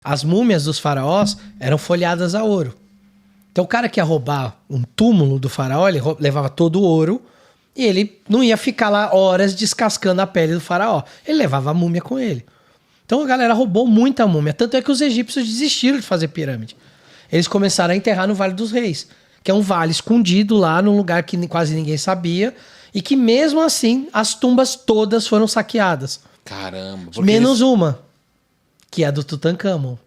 As múmias dos faraós eram folhadas a ouro. Então o cara que ia roubar um túmulo do faraó, ele levava todo o ouro e ele não ia ficar lá horas descascando a pele do faraó. Ele levava a múmia com ele. Então a galera roubou muita múmia. Tanto é que os egípcios desistiram de fazer pirâmide. Eles começaram a enterrar no Vale dos Reis, que é um vale escondido lá, num lugar que quase ninguém sabia, e que mesmo assim as tumbas todas foram saqueadas. Caramba. Menos uma, que é a do Tutankhamon.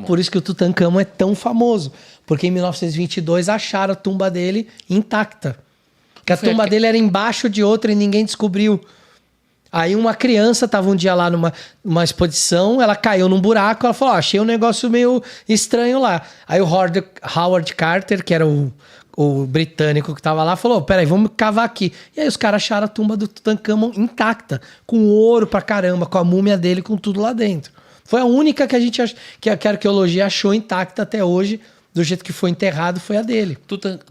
Por isso que o Tutankhamon é tão famoso. Porque em 1922 acharam a tumba dele intacta. Porque a tumba dele era embaixo de outra e ninguém descobriu. Aí uma criança estava um dia lá numa exposição, ela caiu num buraco, ela falou, achei um negócio meio estranho lá. Aí o Howard Carter, que era o britânico que estava lá, falou, peraí, vamos cavar aqui. E aí os caras acharam a tumba do Tutankhamon intacta, com ouro pra caramba, com a múmia dele, com tudo lá dentro. Foi a única que a gente que a arqueologia achou intacta até hoje, do jeito que foi enterrado, foi a dele.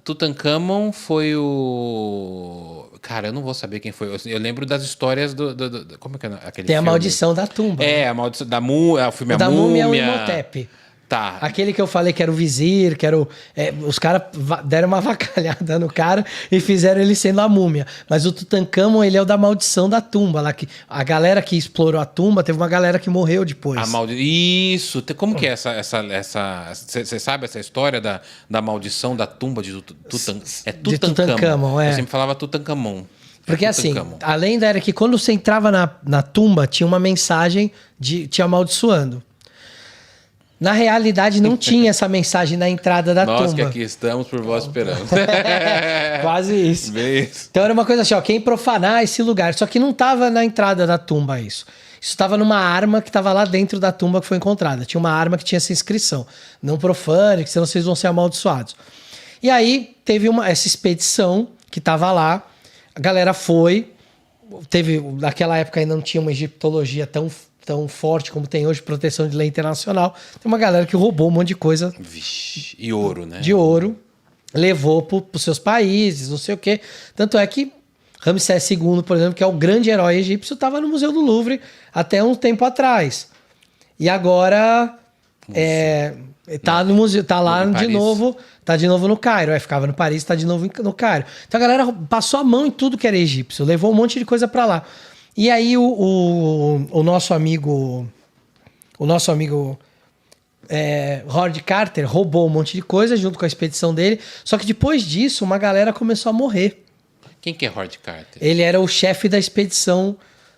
Tutankhamon foi o... Cara, eu não vou saber quem foi. Eu lembro das histórias como é que é aquele Tem filme? A Maldição da Tumba. É, a Maldição da Múmia, o filme A da Múmia é o Múmia. Imhotep. Tá. Aquele que eu falei que era o vizir, que era o... os caras deram uma avacalhada no cara e fizeram ele sendo a múmia. Mas o Tutankhamon, ele é o da Maldição da Tumba. Lá que a galera que explorou a tumba, teve uma galera que morreu depois. Isso. Como que é essa... Você sabe essa história da maldição da tumba de Tutankhamon? É Tutankhamon. De Tutankhamon, é. Eu sempre falava Tutankhamon. Porque assim, a lenda era que quando você entrava na tumba, tinha uma mensagem te amaldiçoando. Na realidade, não tinha essa mensagem na entrada da tumba. Nós que aqui estamos por vós esperamos. Quase isso. Bem isso. Então era uma coisa assim, ó, quem profanar esse lugar. Só que não estava na entrada da tumba isso. Isso estava numa arma que estava lá dentro da tumba que foi encontrada. Tinha uma arma que tinha essa inscrição. Não profane, que senão vocês vão ser amaldiçoados. E aí teve essa expedição que estava lá. A galera foi. Naquela época ainda não tinha uma egiptologia tão forte como tem hoje, proteção de lei internacional. Tem uma galera que roubou um monte de coisa. Vixe, e ouro, né? De ouro. Levou para os seus países, não sei o quê. Tanto é que Ramsés II, por exemplo, que é o grande herói egípcio, estava no Museu do Louvre até um tempo atrás. E agora tá no museu, tá lá de novo, tá de novo no Cairo. Ficava no Paris, tá de novo no Cairo. Então a galera passou a mão em tudo que era egípcio, levou um monte de coisa para lá. E aí o nosso amigo Howard Carter roubou um monte de coisa junto com a expedição dele. Só que depois disso, uma galera começou a morrer. Quem que é Howard Carter? Ele era o chefe da expedição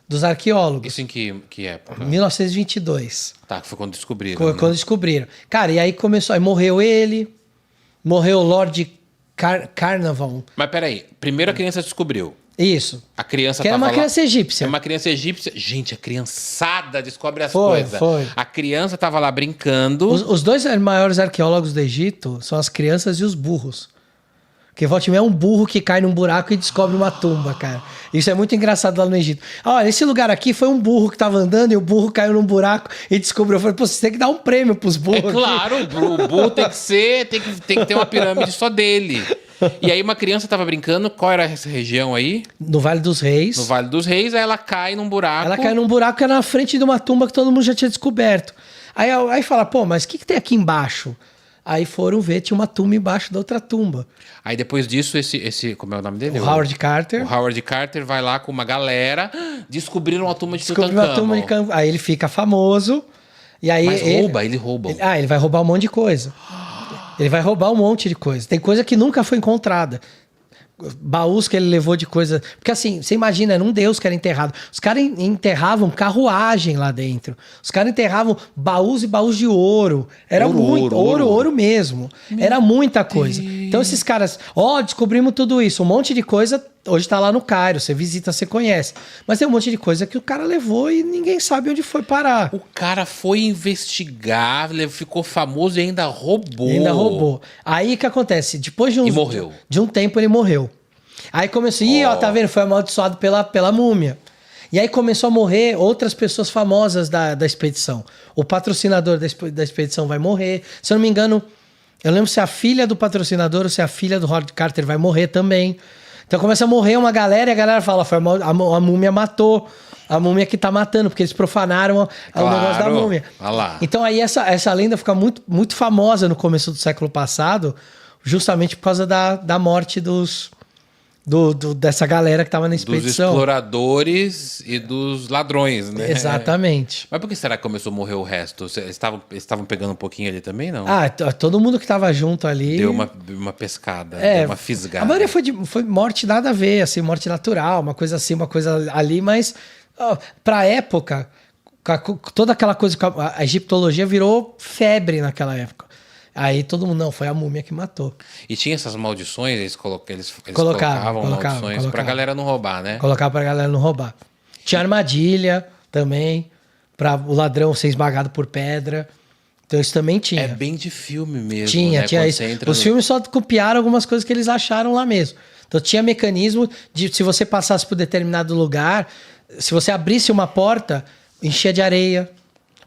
dos arqueólogos. Isso em que época? 1922. Tá, foi quando descobriram. Quando descobriram. Cara, e aí começou... Aí morreu ele, morreu o Lord Carnarvon. Mas peraí, primeiro a criança descobriu. Isso. A criança que era uma criança egípcia. É uma criança egípcia. Gente, a criançada descobre as Foi. coisas. A criança tava lá brincando. Os dois maiores arqueólogos do Egito são as crianças e os burros. Porque volta e meia é um burro que cai num buraco e descobre uma tumba, cara. Isso é muito engraçado lá no Egito. Olha, esse lugar aqui foi um burro que tava andando e o burro caiu num buraco e descobriu. Eu falei, pô, você tem que dar um prêmio pros burros. É claro, o burro tem que ter uma pirâmide só dele. E aí uma criança tava brincando, qual era essa região aí? No Vale dos Reis. No Vale dos Reis, aí ela cai num buraco. Ela cai num buraco que era na frente de uma tumba que todo mundo já tinha descoberto. Aí fala, pô, mas o que tem aqui embaixo? Aí foram ver, tinha uma tumba embaixo da outra tumba. Aí depois disso, esse como é o nome dele? O Howard Carter. O Howard Carter vai lá com uma galera, descobriram a tumba de Tutankhamon. Aí ele fica famoso. E aí Mas ele rouba. Ele vai roubar um monte de coisa. Ele vai roubar um monte de coisa. Tem coisa que nunca foi encontrada. Baús que ele levou de coisa... Porque assim, você imagina, era um deus que era enterrado. Os caras enterravam carruagem lá dentro. Os caras enterravam baús e baús de ouro. Era ouro mesmo. Era muita coisa. Então esses caras... descobrimos tudo isso. Um monte de coisa hoje tá lá no Cairo. Você visita, você conhece. Mas tem um monte de coisa que o cara levou e ninguém sabe onde foi parar. O cara foi investigar, ficou famoso e ainda roubou. Aí o que acontece? Depois de morreu. De um tempo ele morreu. Aí começou... tá vendo? Foi amaldiçoado pela múmia. E aí começou a morrer outras pessoas famosas da expedição. O patrocinador da expedição vai morrer. Se eu não me engano, eu lembro se a filha do patrocinador ou se a filha do Howard Carter vai morrer também. Então começa a morrer uma galera e a galera fala, a múmia matou. a múmia que tá matando, porque eles profanaram o negócio da múmia. Então aí essa lenda fica muito, muito famosa no começo do século passado, justamente por causa da morte dessa galera que tava na expedição. Dos exploradores e dos ladrões, né? Exatamente. Mas por que será que começou a morrer o resto? Eles estavam pegando um pouquinho ali também, não? Todo mundo que tava junto ali... Deu uma pescada, deu uma fisgada. A maioria foi morte nada a ver, assim, morte natural, uma coisa assim, uma coisa ali, mas pra época, toda aquela coisa... A egiptologia virou febre naquela época. Aí todo mundo, não, foi a múmia que matou. E tinha essas maldições, eles colocavam maldições pra galera não roubar, né? Colocavam pra galera não roubar. Tinha armadilha também, pra o ladrão ser esmagado por pedra. Então isso também tinha. É bem de filme mesmo, tinha isso. Os filmes só copiaram algumas coisas que eles acharam lá mesmo. Então tinha mecanismo de, se você passasse por determinado lugar, se você abrisse uma porta, enchia de areia.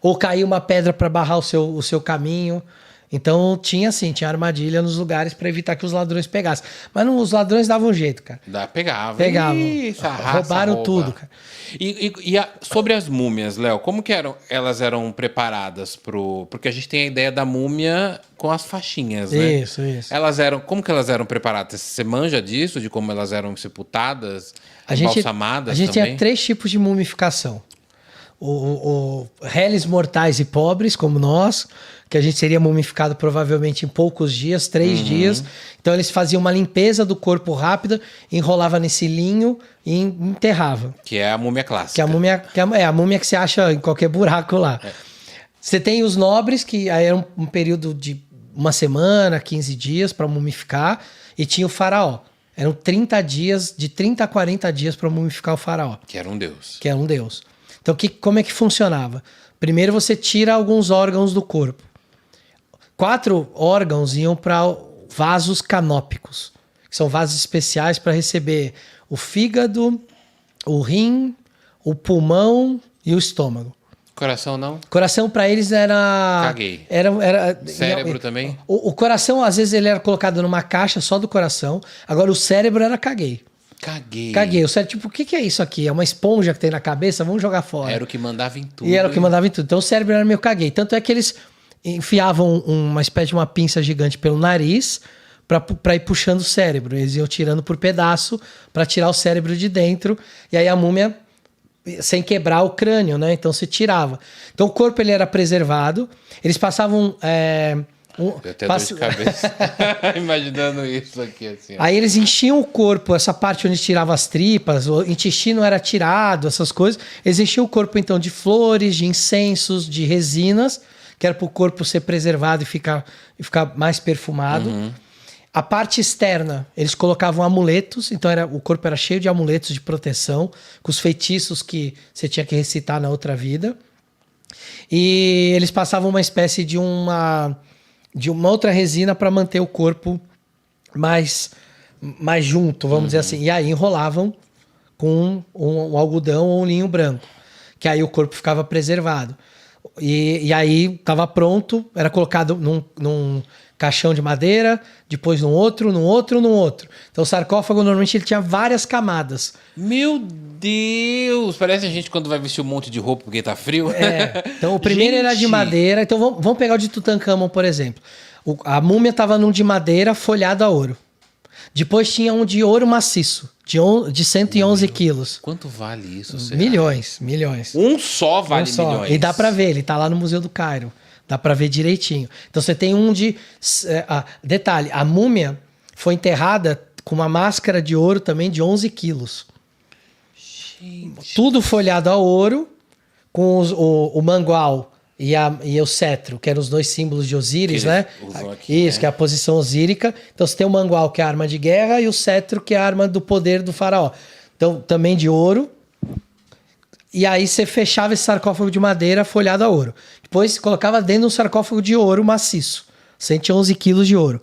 Ou caía uma pedra para barrar o seu caminho. Então tinha armadilha nos lugares para evitar que os ladrões pegassem. Mas os ladrões davam um jeito, cara. Pegavam. Roubaram tudo, cara. E sobre as múmias, Léo, como que elas eram preparadas porque a gente tem a ideia da múmia com as faixinhas, né? Isso. Como que elas eram preparadas? Você manja disso, de como elas eram sepultadas, embalsamadas? A gente tinha 3 tipos de mumificação. Réis mortais e pobres, como nós, que a gente seria mumificado provavelmente em poucos dias, 3 dias. Então eles faziam uma limpeza do corpo rápida, enrolava nesse linho e enterrava. Que é a múmia clássica. Que é a múmia que você acha em qualquer buraco lá. Você tem os nobres, que aí era um período de 1 semana, 15 dias para mumificar, e tinha o faraó. Eram 30 dias, de 30 a 40 dias para mumificar o faraó. Que era um deus. Então, como é que funcionava? Primeiro você tira alguns órgãos do corpo. 4 órgãos iam para vasos canópicos, que são vasos especiais para receber o fígado, o rim, o pulmão e o estômago. Coração não? Coração para eles era... Caguei. Cérebro também? O coração, às vezes, ele era colocado numa caixa só do coração. Agora, o cérebro era caguei. Caguei. O cérebro, tipo, o que é isso aqui? É uma esponja que tem na cabeça? Vamos jogar fora. Era o que mandava em tudo. Então o cérebro era meio caguei. Tanto é que eles enfiavam uma espécie de uma pinça gigante pelo nariz para ir puxando o cérebro. Eles iam tirando por pedaço para tirar o cérebro de dentro. E aí a múmia, sem quebrar o crânio, né? Então se tirava. Então o corpo ele era preservado. Eles passavam... Eu até dor de cabeça imaginando isso aqui assim. Aí eles enchiam o corpo, essa parte onde tirava as tripas, o intestino era tirado, essas coisas. Eles enchiam o corpo então de flores, de incensos, de resinas, que era para o corpo ser preservado e ficar mais perfumado. A parte externa, eles colocavam amuletos, então o corpo era cheio de amuletos de proteção, com os feitiços que você tinha que recitar na outra vida. E eles passavam uma espécie de uma outra resina para manter o corpo mais junto, vamos dizer assim. E aí enrolavam com um algodão ou um linho branco, que aí o corpo ficava preservado. E aí estava pronto, era colocado num caixão de madeira, depois num outro. Então o sarcófago normalmente ele tinha várias camadas. Meu Deus! Parece a gente quando vai vestir um monte de roupa porque tá frio. Então o primeiro era de madeira. Então vamos pegar o de Tutankhamon, por exemplo. A múmia estava num de madeira folhado a ouro. Depois tinha um de ouro maciço, de 111 quilos. Quanto vale isso? Milhões. Um só vale milhões. E dá pra ver, ele tá lá no Museu do Cairo. Dá pra ver direitinho. Então você tem um de... detalhe, a múmia foi enterrada com uma máscara de ouro também de 11 quilos. Gente. Tudo folhado a ouro, com o mangual e o cetro, que eram os 2 símbolos de Osíris, né? Aqui, isso, né? Que é a posição osírica. Então você tem o mangual, que é a arma de guerra, e o cetro, que é a arma do poder do faraó. Então, também de ouro. E aí você fechava esse sarcófago de madeira folhado a ouro. Depois colocava dentro de um sarcófago de ouro maciço. 111 quilos de ouro.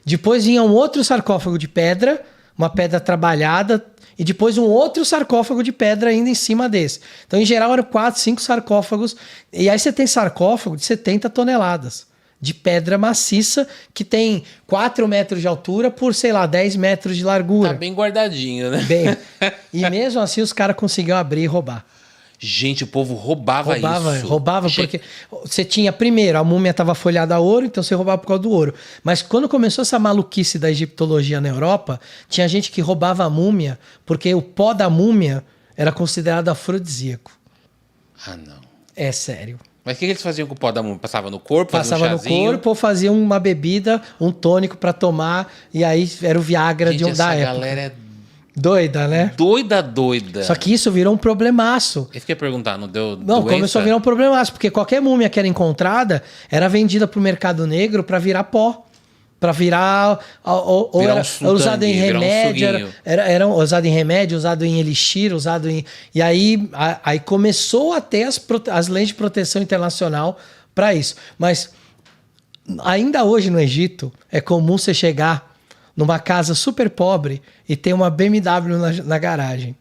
Depois vinha um outro sarcófago de pedra, uma pedra trabalhada, e depois um outro sarcófago de pedra ainda em cima desse. Então, em geral, eram 4, 5 sarcófagos. E aí você tem sarcófago de 70 toneladas de pedra maciça, que tem 4 metros de altura por, 10 metros de largura. Tá bem guardadinho, né? Bem. E mesmo assim, os caras conseguiam abrir e roubar. Gente, o povo roubava isso. Roubava porque você tinha, primeiro, a múmia estava folhada a ouro, então você roubava por causa do ouro. Mas quando começou essa maluquice da egiptologia na Europa, tinha gente que roubava a múmia porque o pó da múmia era considerado afrodisíaco. Ah, não. É sério. Mas o que eles faziam com o pó da múmia? Passava no corpo? Passava no corpo ou fazia uma bebida, um tônico para tomar, e aí era o Viagra da época. Essa galera é doida, né? Doida. Só que isso virou um problemaço. Eu fiquei perguntando, não deu Não, doença? começou a virar um problemaço, porque qualquer múmia que era encontrada era vendida pro mercado negro para virar pó. Para virar... Ou virar era usado em remédio, era usado em remédio, usado em elixir, usado em... E aí começou a ter as leis de proteção internacional para isso. Mas ainda hoje no Egito é comum você chegar numa casa super pobre e ter uma BMW na garagem.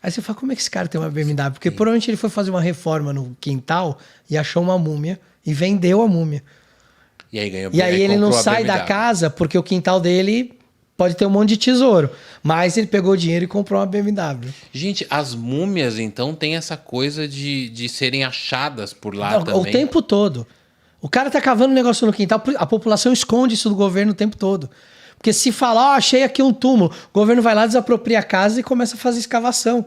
Aí você fala, como é que esse cara tem uma BMW? Porque provavelmente ele foi fazer uma reforma no quintal e achou uma múmia e vendeu a múmia. E aí ganhou. E aí ele não sai da casa porque o quintal dele pode ter um monte de tesouro. Mas ele pegou o dinheiro e comprou uma BMW. Gente, as múmias então tem essa coisa de serem achadas por lá também. O tempo todo. O cara tá cavando um negócio no quintal, a população esconde isso do governo o tempo todo. Porque se falar, achei aqui um túmulo, o governo vai lá, desapropria a casa e começa a fazer escavação.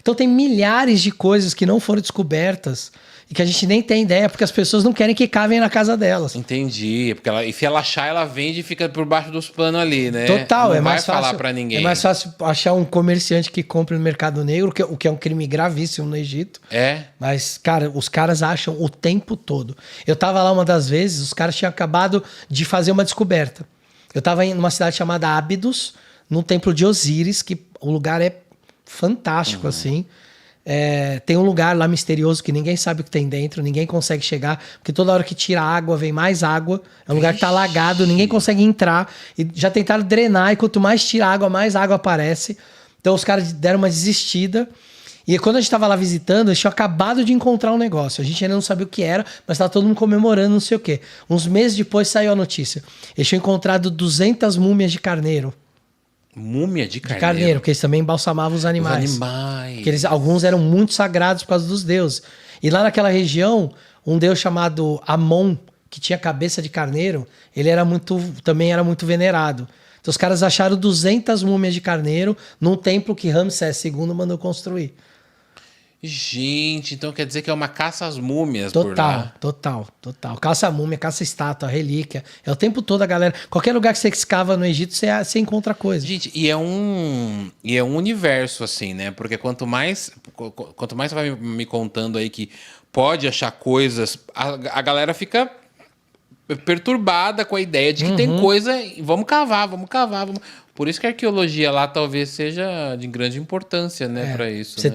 Então tem milhares de coisas que não foram descobertas e que a gente nem tem ideia, porque as pessoas não querem que cavem na casa delas. Entendi. Porque e se ela achar, ela vende e fica por baixo dos panos ali, né? Total, não vai falar pra ninguém. É mais fácil achar um comerciante que compre no mercado negro, o que é um crime gravíssimo no Egito. É. Mas, cara, os caras acham o tempo todo. Eu tava lá uma das vezes, os caras tinham acabado de fazer uma descoberta. Eu tava em uma cidade chamada Ábidos, num templo de Osíris, que o lugar é fantástico, assim. Tem um lugar lá misterioso que ninguém sabe o que tem dentro, ninguém consegue chegar, porque toda hora que tira água, vem mais água. É um lugar que tá alagado, ninguém consegue entrar. E já tentaram drenar, e quanto mais tira água, mais água aparece. Então os caras deram uma desistida. E quando a gente tava lá visitando, a gente tinha acabado de encontrar um negócio. A gente ainda não sabia o que era, mas tava todo mundo comemorando, não sei o quê. Uns meses depois saiu a notícia. Eles tinham encontrado 200 múmias de carneiro. Múmia de carneiro? De carneiro, porque eles também embalsamavam os animais. Os animais. Que alguns eram muito sagrados por causa dos deuses. E lá naquela região, um deus chamado Amon, que tinha cabeça de carneiro, ele também era muito venerado. Então os caras acharam 200 múmias de carneiro num templo que Ramsés II mandou construir. Gente, então quer dizer que é uma caça às múmias por lá. Total. Caça a múmia, caça a estátua, a relíquia. É o tempo todo a galera. Qualquer lugar que você escava no Egito, você encontra coisa. Gente, e é um universo, assim, né? Porque quanto mais você vai me contando aí que pode achar coisas, a galera fica perturbada com a ideia de que tem coisa. Vamos cavar. Por isso que a arqueologia lá talvez seja de grande importância, né, para isso. Você né?